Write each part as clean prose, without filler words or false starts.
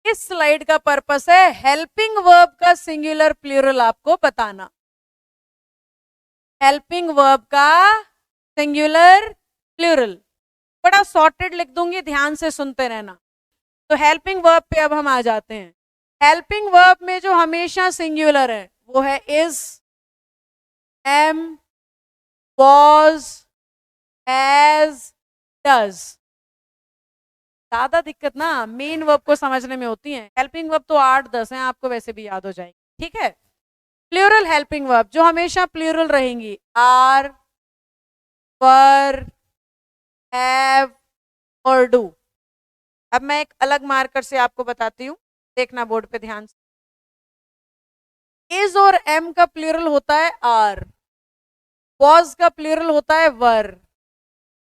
इस स्लाइड का पर्पस है हेल्पिंग वर्ब का सिंगुलर प्लूरल आपको बताना। हेल्पिंग वर्ब का सिंगुलर प्लूरल बड़ा सॉर्टेड लिख दूंगी, ध्यान से सुनते रहना। तो हेल्पिंग वर्ब पे अब हम आ जाते हैं। हेल्पिंग वर्ब में जो हमेशा सिंगुलर है वो है is, am, was, has, does. ज्यादा दिक्कत ना मेन वर्ब को समझने में होती है। हेल्पिंग वर्ब तो 8-10 हैं, आपको वैसे भी याद हो जाएंगे, ठीक है। प्लूरल हेल्पिंग वर्ब जो हमेशा प्लूरल रहेंगी, आर, वर, हैव और डू। अब मैं एक अलग मार्कर से आपको बताती हूँ, देखना बोर्ड पे ध्यान से। इज और एम का प्लूरल होता है आर, वॉज का प्लूरल होता है वर,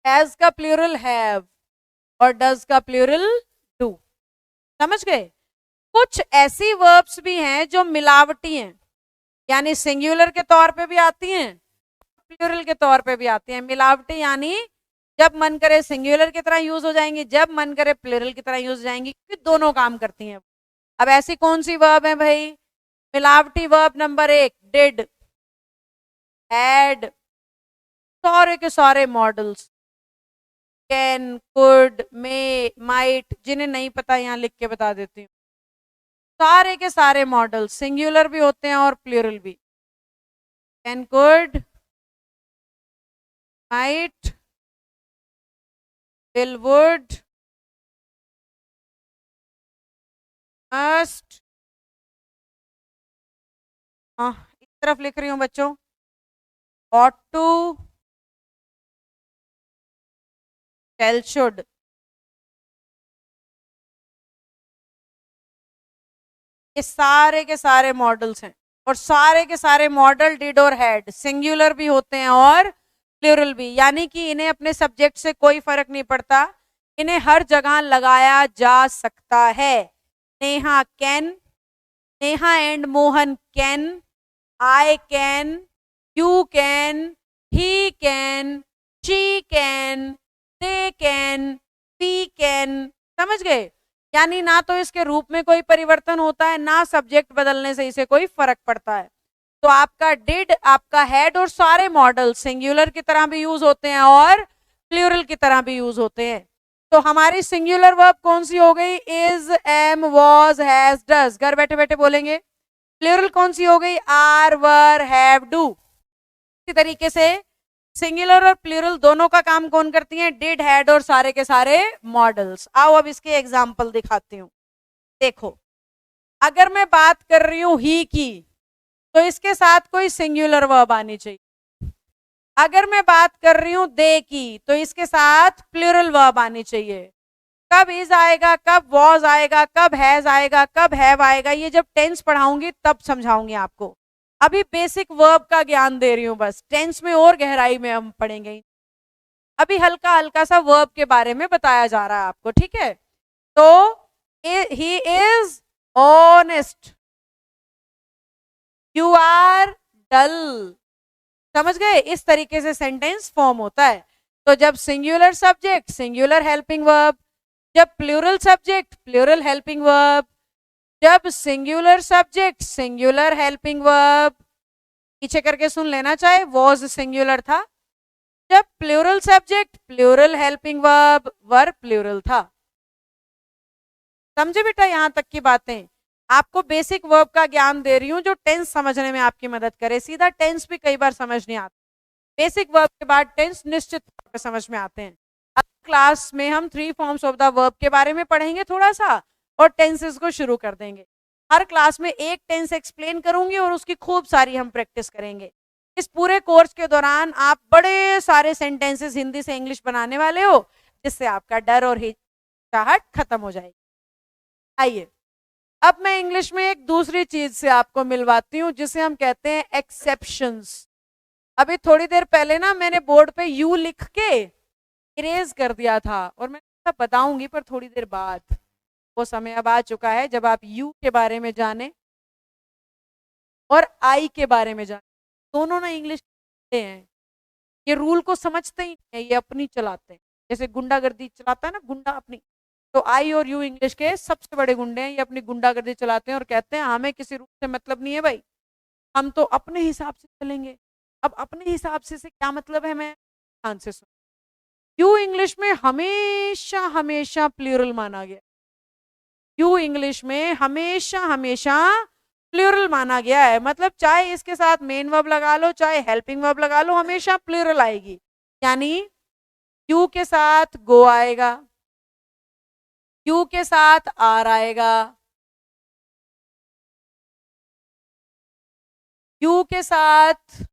हैज का प्लूरल हैव और डज का प्लूरल डू। समझ गए? कुछ ऐसी वर्ब्स भी हैं जो मिलावटी हैं, यानी सिंगुलर के तौर पे भी आती हैं, प्लूरल के तौर पे भी आती हैं। मिलावटी यानी जब मन करे सिंगुलर की तरह यूज हो जाएंगी, जब मन करे प्लूरल की तरह यूज हो जाएंगी, क्योंकि दोनों काम करती हैं। अब ऐसी कौन सी वर्ब है भाई? मिलावटी वर्ब नंबर 1 डिड, हैड, सारे के सारे models, can, could, may, might, जिन्हें नहीं पता यहां लिख के बता देती हूँ। सारे के सारे मॉडल सिंगुलर भी होते हैं और प्लूरल भी। Can, could, might, will, would, must, इस तरफ लिख रही हूं बच्चों, ought to, shall, should। ये सारे के सारे मॉडल्स हैं और सारे के सारे मॉडल डिड और हैड सिंगुलर भी होते हैं और प्लूरल भी, यानी कि इन्हें अपने सब्जेक्ट से कोई फर्क नहीं पड़ता, इन्हें हर जगह लगाया जा सकता है। Neha can, Neha and Mohan can, I can, you can, he can, she can, they can, we can. समझ गए? यानी ना तो इसके रूप में कोई परिवर्तन होता है, ना सब्जेक्ट बदलने से इसे कोई फर्क पड़ता है। तो आपका डिड, आपका हैड और सारे मॉडल सिंगुलर की तरह भी यूज होते हैं और प्लूरल की तरह भी यूज होते हैं। तो हमारी सिंगुलर वर्ब कौन सी हो गई? Is, am, was, has, does. घर बैठे बैठे बोलेंगे। प्लूरल कौन सी हो गई? Are, were, have, do. इसी तरीके से सिंगुलर और प्लूरल दोनों का काम कौन करती हैं? डिड, हैड और सारे के सारे मॉडल्स। आओ अब इसके एग्जाम्पल दिखाती हूँ। देखो, अगर मैं बात कर रही हूं ही की, तो इसके साथ कोई सिंगुलर वर्ब आनी चाहिए। अगर मैं बात कर रही हूं दे की, तो इसके साथ प्लूरल वर्ब आनी चाहिए। कब इज आएगा, कब वॉज आएगा, कब हैज आएगा, कब हैव आएगा, ये जब टेंस पढ़ाऊंगी तब समझाऊंगी आपको। अभी बेसिक वर्ब का ज्ञान दे रही हूं बस, टेंस में और गहराई में हम पढ़ेंगे। अभी हल्का हल्का सा वर्ब के बारे में बताया जा रहा है आपको, ठीक है। तो he is honest, you are dull. समझ गए? इस तरीके से सेंटेंस फॉर्म होता है। तो जब singular subject singular helping verb, जब plural subject plural helping verb, जब singular subject singular helping verb, पीछे करके सुन लेना, चाहे वॉज सिंगुलर था, जब plural subject plural helping verb were plural था। समझे बेटा? यहां तक की बातें आपको बेसिक वर्ब का ज्ञान दे रही हूं जो टेंस समझने में आपकी मदद करे। सीधा टेंस भी कई बार समझ नहीं आता, बेसिक वर्ब के बाद टेंस निश्चित तौर पर समझ में आते हैं। अब क्लास में हम 3 फॉर्म्स ऑफ द वर्ब के बारे में पढ़ेंगे थोड़ा सा, और टेंसेस को शुरू कर देंगे। हर क्लास में एक टेंस एक्सप्लेन करूंगी और उसकी खूब सारी हम प्रैक्टिस करेंगे। इस पूरे कोर्स के दौरान आप बड़े सारे सेंटेंसेस हिंदी से इंग्लिश बनाने वाले हो, जिससे आपका डर और हिचकिचाहट खत्म हो जाएगी। आइए अब मैं इंग्लिश में एक दूसरी चीज से आपको मिलवाती हूँ, जिसे हम कहते हैं एक्सेप्शंस। अभी थोड़ी देर पहले ना मैंने बोर्ड पे यू लिख के इरेज कर दिया था, और मैं सब बताऊंगी पर थोड़ी देर बाद। वो समय अब आ चुका है जब आप यू के बारे में जाने और आई के बारे में जाने। दोनों ना इंग्लिश हैं, ये रूल को समझते ही नहीं, ये अपनी चलाते हैं, जैसे गुंडागर्दी चलाता है ना गुंडा अपनी, तो आई और यू इंग्लिश के सबसे बड़े गुंडे हैं, ये अपनी गुंडागर्दी चलाते हैं और कहते हैं हमें किसी रूल से मतलब नहीं है भाई, हम तो अपने हिसाब से चलेंगे। अब अपने हिसाब से क्या मतलब है, मैं ध्यान से सुन। यू इंग्लिश में हमेशा हमेशा प्लूरल माना गया, यू इंग्लिश में हमेशा हमेशा प्लूरल माना गया है, मतलब चाहे इसके साथ मेन वर्ब लगा लो चाहे हेल्पिंग वर्ब लगा लो, हमेशा प्लूरल आएगी। यानी यू के साथ गो आएगा, यू के साथ आर आएगा, यू के साथ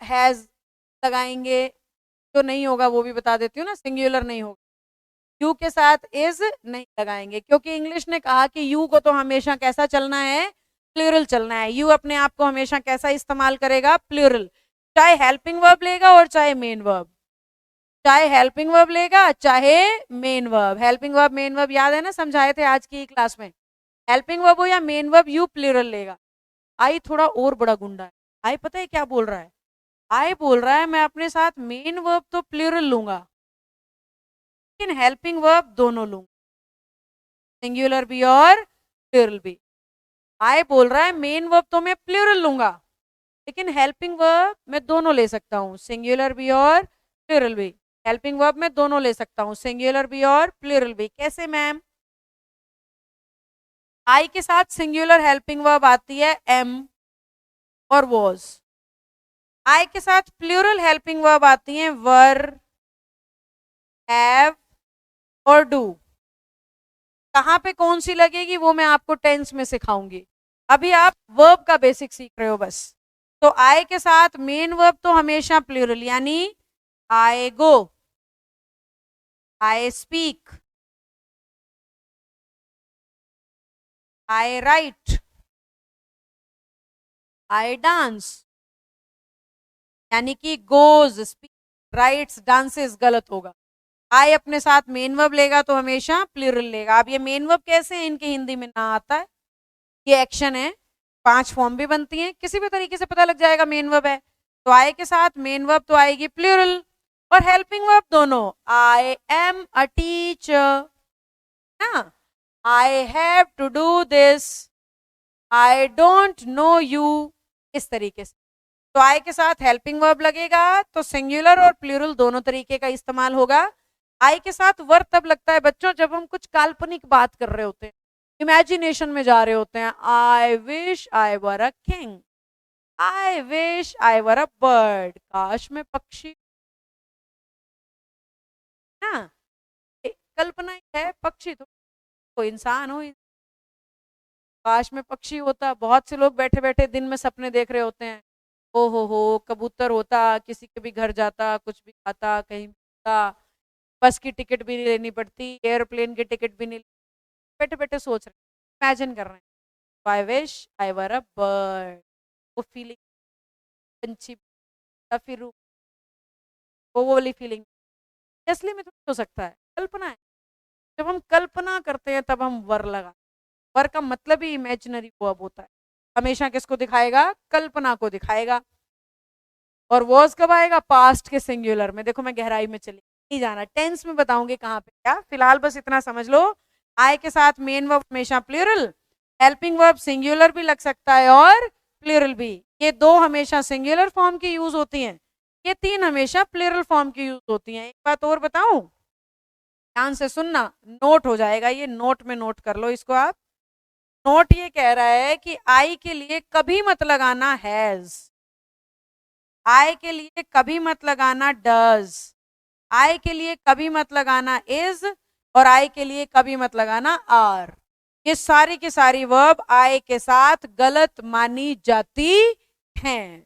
हैज लगाएंगे, तो नहीं होगा वो भी बता देती हूँ ना, सिंगुलर नहीं होगा। यू के साथ इज नहीं लगाएंगे, क्योंकि इंग्लिश ने कहा कि यू को तो हमेशा कैसा चलना है, प्लूरल चलना है। यू अपने आप को हमेशा कैसा इस्तेमाल करेगा, प्लूरल, चाहे हेल्पिंग वर्ब लेगा और चाहे मेन वर्ब, चाहे हेल्पिंग वर्ब लेगा चाहे main verb. Helping verb main verb याद है ना, समझाए थे आज की क्लास में। हेल्पिंग वर्ब हो या मेन वर्ब, यू प्लूरल लेगा। आई थोड़ा और बड़ा गुंडा है, आई पता है क्या बोल रहा है, आई बोल रहा है मैं अपने साथ मेन वर्ब तो प्लूरल लूंगा लेकिन हेल्पिंग वर्ब दोनों लूंगा, सिंगुलर भी और प्लूरल भी। आई बोल रहा है मेन वर्ब तो मैं प्लूरल लूंगा लेकिन हेल्पिंग वर्ब मैं दोनों ले सकता हूँ, सिंगुलर भी और प्लूरल भी। हेल्पिंग वर्ब मैं दोनों ले सकता हूँ, सिंगुलर भी और प्लूरल भी। कैसे मैम? आई के साथ सिंगुलर हेल्पिंग वर्ब आती है एम और वॉज, आई के साथ प्लूरल हेल्पिंग वर्ब आती हैं वर, हैव और डू। कहां पे कौन सी लगेगी वो मैं आपको टेंस में सिखाऊंगी, अभी आप वर्ब का बेसिक सीख रहे हो बस। तो आई के साथ मेन वर्ब तो हमेशा प्लूरल, यानी I go, I speak, I write, I dance. यानी कि गोज, स्पीक, राइट्स, डांसेस गलत होगा। आई अपने साथ मेन वर्ब लेगा तो हमेशा प्लूरल लेगा। अब ये मेन वर्ब कैसे है, इनके हिंदी में ना आता है, ये एक्शन है, 5 फॉर्म भी बनती हैं, किसी भी तरीके से पता लग जाएगा मेन वर्ब है। तो आई के साथ मेन वर्ब तो आएगी प्लूरल और हेल्पिंग वर्ब दोनों। आई एम अ टीचर ना, I have to do this, I don't know you, इस तरीके से। तो आई के साथ हेल्पिंग वर्ब लगेगा तो सिंगुलर और प्लूरल दोनों तरीके का इस्तेमाल होगा। आई के साथ वर्ब तब लगता है बच्चों जब हम कुछ काल्पनिक बात कर रहे होते हैं, इमेजिनेशन में जा रहे होते हैं। I wish I were a king, I wish I were a bird, काश मैं पक्षी ना, कल्पना ही है, पक्षी तो इंसान हो, काश में पक्षी होता। बहुत से लोग बैठे बैठे दिन में सपने देख रहे होते हैं, ओ हो कबूतर होता, किसी के भी घर जाता, कुछ भी खाता, कहीं भी, बस की टिकट भी नहीं लेनी पड़ती, एयरप्लेन की टिकट भी नहीं, बैठे बैठे सोच रहे हैं, इमेजिन कर रहे हैं। I wish I were a bird, वो फीलिंग, पंछी, फिर वो वाली फीलिंग असली में थोड़ी हो सकता है, कल्पना है। जब हम कल्पना करते हैं तब हम वर लगा, वर का मतलब ही इमेजिनरी वर्ब होता है, हमेशा किसको दिखाएगा, कल्पना को दिखाएगा। और वॉज कब आएगा, पास्ट के सिंगुलर में। देखो मैं गहराई में चली नहीं जाना, टेंस में बताऊंगी कहाँ पे क्या, फिलहाल बस इतना समझ लो। आई के साथ मेन वर्ब हमेशा प्लूरल, हेल्पिंग वर्ब सिंगुलर भी लग सकता है और प्लूरल भी। ये 2 हमेशा सिंगुलर फॉर्म की यूज होती हैं, ये 3 हमेशा प्लूरल फॉर्म की यूज होती हैं। एक बात और बताऊं, ध्यान से सुनना, नोट हो जाएगा ये, नोट में नोट कर लो इसको आप। नोट ये कह रहा है कि आई के लिए कभी मत लगाना हैज, आई के लिए कभी मत लगाना डज, आई के लिए कभी मत लगाना इज, और आई के लिए कभी मत लगाना आर। ये सारी की सारी वर्ब आई के साथ गलत मानी जाती हैं।